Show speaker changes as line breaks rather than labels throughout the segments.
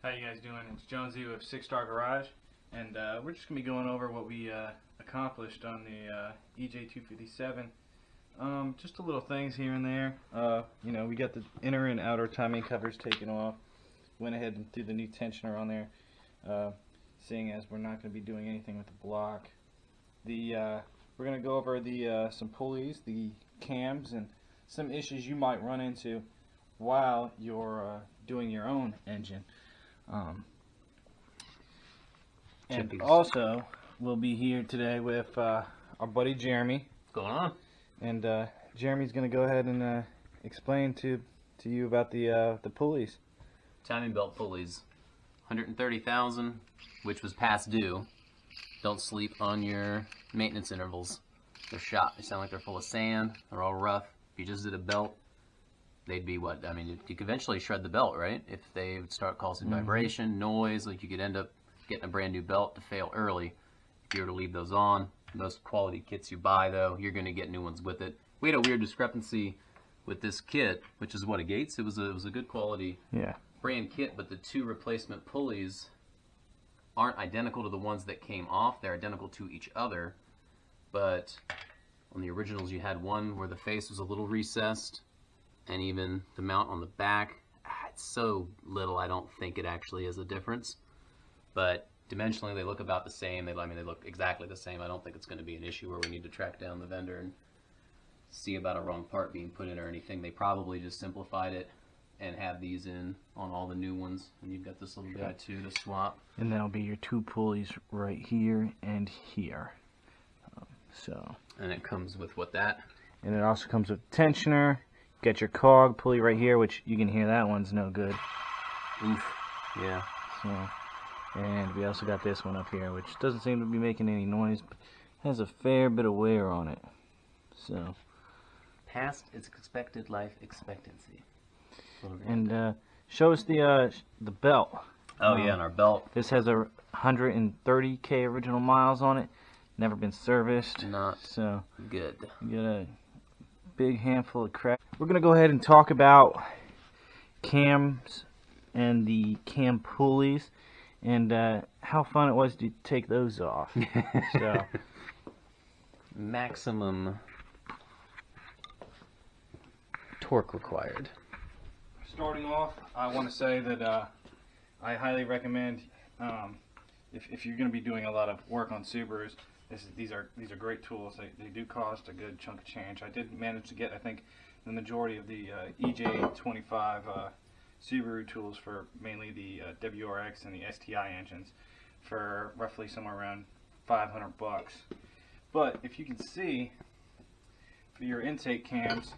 How you guys doing? It's Jonesy with 6 Star Garage, and we're just going to be going over what we accomplished on the EJ257. Just a little things here and there. You know, we got the inner and outer timing covers taken off. Went ahead and threw the new tensioner on there, seeing as we're not going to be doing anything with the block. We're going to go over the some pulleys, the cams, and some issues you might run into while you're doing your own engine. And also, we'll be here today with our buddy Jeremy.
What's going on?
And Jeremy's going to go ahead and explain to you about the pulleys.
Timing belt pulleys, 130,000, which was past due. Don't sleep on your maintenance intervals. They're shot. They sound like they're full of sand. They're all rough. If you just did a belt, they'd be what? I mean, you could eventually shred the belt, right? If they would start causing vibration, noise, like you could end up getting a brand new belt to fail early if you were to leave those on. Most quality kits you buy, though, you're going to get new ones with it. We had a weird discrepancy with this kit, which is what, a Gates? It was a good quality brand kit, but the two replacement pulleys aren't identical to the ones that came off. They're identical to each other, but on the originals you had one where the face was a little recessed, and even the mount on the back, it's so little I don't think it actually is a difference. But dimensionally they look about the same. They look exactly the same. I don't think it's going to be an issue where we need to track down the vendor and see about a wrong part being put in or anything. They probably just simplified it and have these in on all the new ones. And you've got this little guy too to swap.
And that'll be your two pulleys right here and here.
And it comes with what that?
And it also comes with tensioner. Got your cog pulley right here, which you can hear that one's no good.
Oof. Yeah.
So, and we also got this one up here, which doesn't seem to be making any noise, but has a fair bit of wear on it. So,
past its expected life expectancy.
And show us the belt.
Oh yeah, and our belt.
This has a 130K original miles on it. Never been serviced.
Not
so
good.
You got a big handful of crap. We're gonna go ahead and talk about cams and the cam pulleys and how fun it was to take those off. So
maximum torque required.
Starting off, I want to say that I highly recommend if you're going to be doing a lot of work on Subarus. These are great tools. They do cost a good chunk of change. I did manage to get, I think, the majority of the EJ25 Subaru tools for mainly the WRX and the STI engines for roughly somewhere around $500. But if you can see, for your intake cams,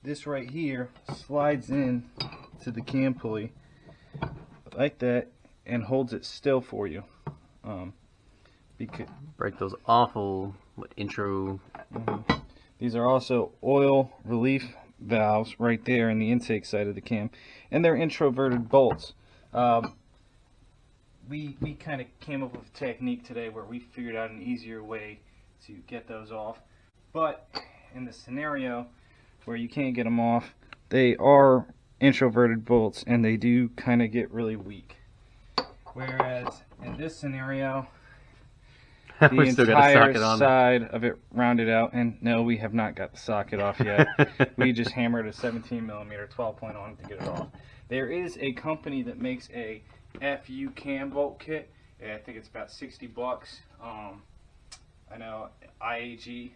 this right here slides in to the cam pulley like that and holds it still for you.
Break those awful intro.
These are also oil relief valves right there in the intake side of the cam, and they're introverted bolts. We kind of came up with a technique today where we figured out an easier way to get those off, but in the scenario where you can't get them off, they are introverted bolts and they do kind of get really weak. Whereas in this scenario, the entire side of it rounded out, and no, we have not got the socket off yet. We just hammered a 17mm 12-point on it to get it off. There is a company that makes a FU cam bolt kit. I think it's about $60. I know IAG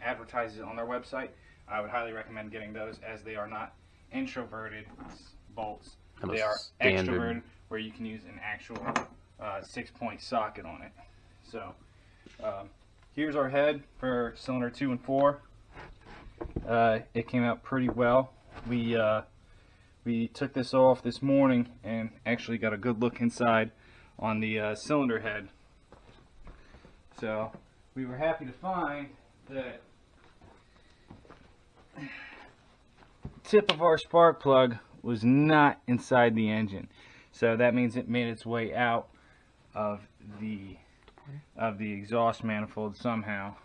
advertises it on their website. I would highly recommend getting those, as they are not introverted bolts. They are extroverted, where you can use an actual 6-point socket on it. So here's our head for cylinder 2 and 4. It came out pretty well. We took this off this morning and actually got a good look inside on the cylinder head. So we were happy to find that the tip of our spark plug was not inside the engine. So that means it made its way out of the exhaust manifold somehow,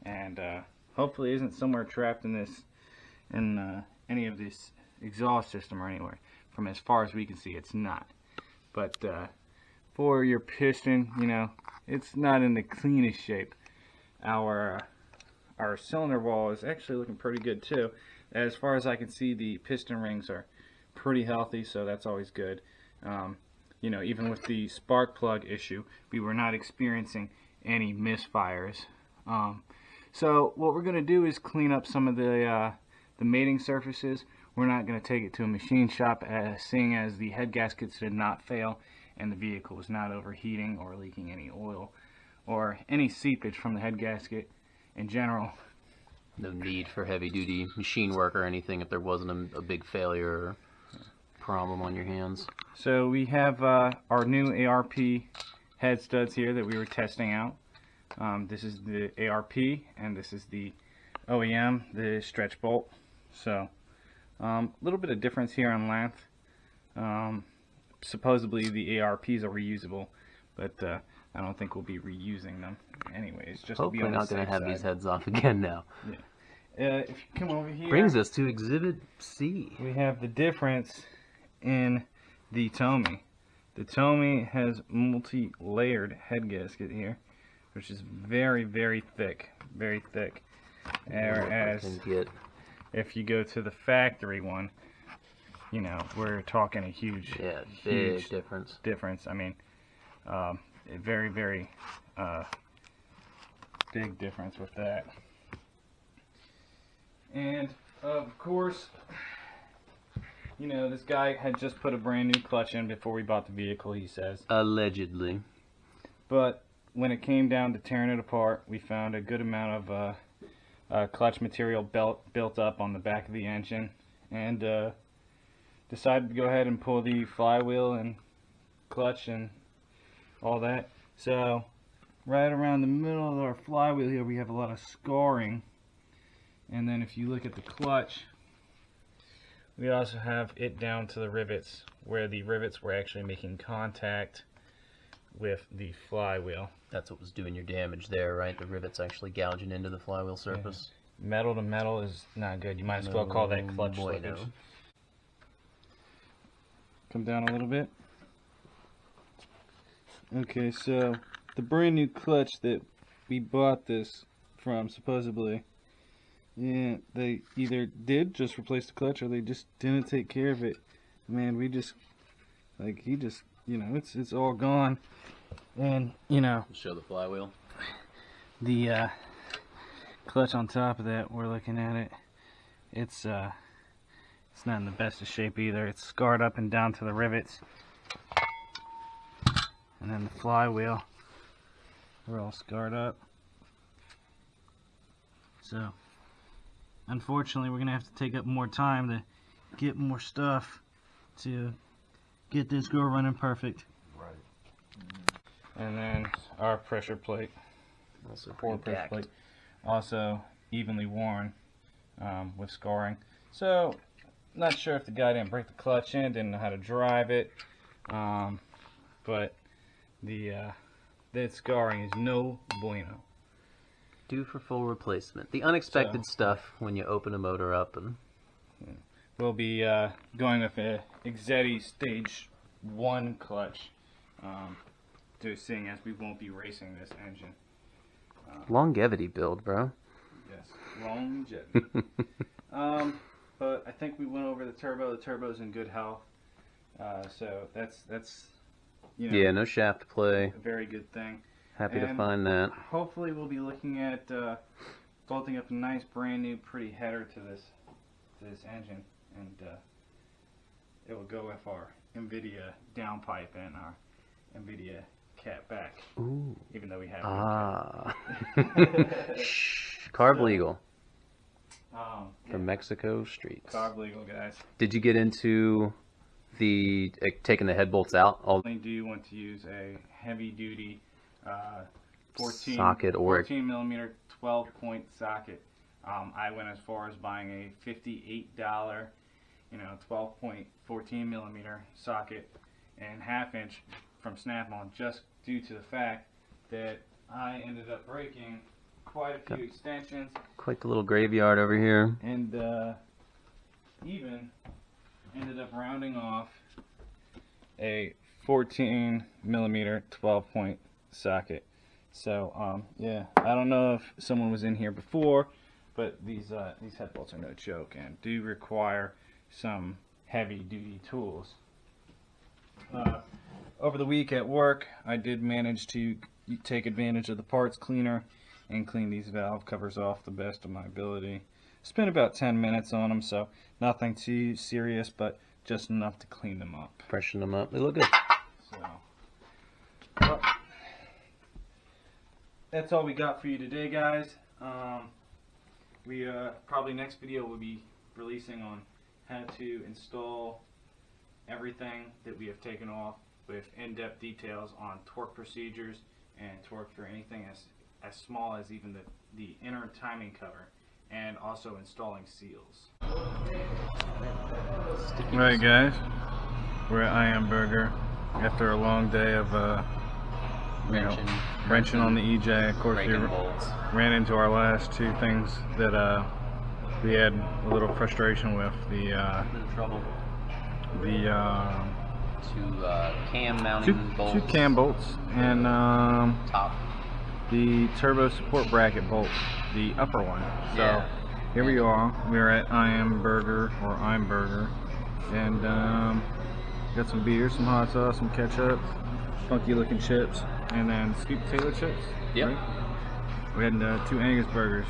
and hopefully isn't somewhere trapped in any of this exhaust system or anywhere. from as far as we can see, it's not. But for your piston, you know, it's not in the cleanest shape. Our cylinder wall is actually looking pretty good too. As far as I can see, the piston rings are pretty healthy, so that's always good. You know, even with the spark plug issue, we were not experiencing any misfires. So what we're going to do is clean up some of the mating surfaces. We're not going to take it to a machine shop, seeing as the head gaskets did not fail and the vehicle was not overheating or leaking any oil or any seepage from the head gasket in general.
No need for heavy-duty machine work or anything if there wasn't a big failure or problem on your hands.
So we have our new ARP head studs here that we were testing out. This is the ARP and this is the OEM, the stretch bolt. So a little bit of difference here on length. Supposedly the ARPs are reusable, but I don't think we'll be reusing them anyways. Just
hopefully
to be on
not
the
going to
safe
have
side.
these heads off again now.
Yeah. If you come over here,
Brings us to Exhibit C.
we have the difference in the Tommy. The Tommy has multi-layered head gasket here, which is very, very thick, very thick. Whereas if you go to the factory one, you know, we're talking a huge,
big difference.
I mean, a very, very big difference with that. And of course, you know, this guy had just put a brand new clutch in before we bought the vehicle, he says.
Allegedly.
But when it came down to tearing it apart, we found a good amount of clutch material built up on the back of the engine, and decided to go ahead and pull the flywheel and clutch and all that. So right around the middle of our flywheel here, we have a lot of scarring. And then if you look at the clutch, we also have it down to the rivets, where the rivets were actually making contact with the flywheel.
That's what was doing your damage there, right? The rivets actually gouging into the flywheel surface.
Yeah. Metal to metal is not good. You might as well call that clutch slippage. Come down a little bit. Okay, so the brand new clutch that we bought this from, supposedly, yeah, they either did just replace the clutch or they just didn't take care of it. Man, we just, like, he just, you know, it's all gone. And, you know,
show the flywheel.
The clutch on top of that, we're looking at it. It's not in the best of shape either. It's scarred up and down to the rivets. And then the flywheel, we're all scarred up. So unfortunately, we're gonna have to take up more time to get more stuff to get this girl running perfect. Right. And then our pressure plate,
Also
pressure plate, also evenly worn with scarring. So not sure if the guy didn't break the clutch in, didn't know how to drive it, but the scarring is no bueno.
Due for full replacement. The unexpected stuff when you open a motor up. And
we'll be going with a Exetti Stage 1 clutch, seeing as we won't be racing this engine.
Longevity build, bro.
Yes, longevity. But I think we went over the turbo. The turbo's in good health, so that's you know,
yeah, no shaft play.
a very good thing.
Happy to find that.
Hopefully we'll be looking at bolting up a nice brand new pretty header to this engine, and it will go with our NVIDIA downpipe and our NVIDIA cat back.
Ooh.
Even though we have
Shh. Carb legal. From Mexico streets.
Carb legal, guys.
Did you get into the taking the head bolts out?
Only do you want to use a heavy duty 14 millimeter 12-point socket. I went as far as buying a $58, 12-point 14 millimeter socket and half-inch from Snap-on, just due to the fact that I ended up breaking quite a few extensions.
Quite the little graveyard over here.
And even ended up rounding off a 14 millimeter 12-point socket. So yeah, I don't know if someone was in here before, but these head bolts are no joke and do require some heavy duty tools. Over the week at work, I did manage to take advantage of the parts cleaner and clean these valve covers off the best of my ability. Spent about 10 minutes on them, so nothing too serious, but just enough to clean them up.
Freshen them up. They look good.
So, well, that's all we got for you today, guys. We probably next video we'll be releasing on how to install everything that we have taken off, with in-depth details on torque procedures and torque for anything as small as even the inner timing cover, and also installing seals. Alright guys, we're at I Am Burger after a long day of wrenching on the EJ. Of course, we ran into our last two things that we had a little frustration with. The
two cam mounting bolts.
Two cam bolts and
top.
The turbo support bracket bolt, the upper one. So yeah. Here we are. We're at I Am Burger, or I'm Burger, and got some beer, some hot sauce, some ketchup, funky looking chips, and then sweet potato chips.
Yep.
Right? We had 2 Angus burgers.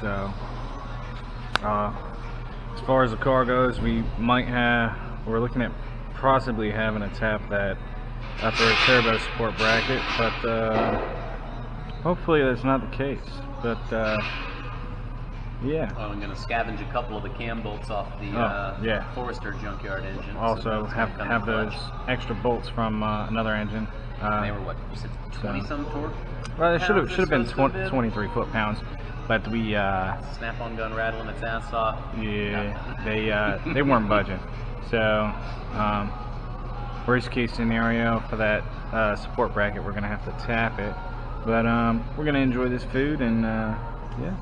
So as far as the car goes, we're looking at possibly having to tap that upper turbo support bracket, but hopefully that's not the case. But yeah.
Well, I'm going to scavenge a couple of the cam bolts off the Forester junkyard engine.
Also have those extra bolts from another engine.
They were what, 20-some torque?
Well, it should have been 23 foot-pounds, but we
snap-on gun rattling its ass off.
Yeah, they weren't budging. So worst case scenario for that support bracket, we're gonna have to tap it. But we're gonna enjoy this food, and yeah.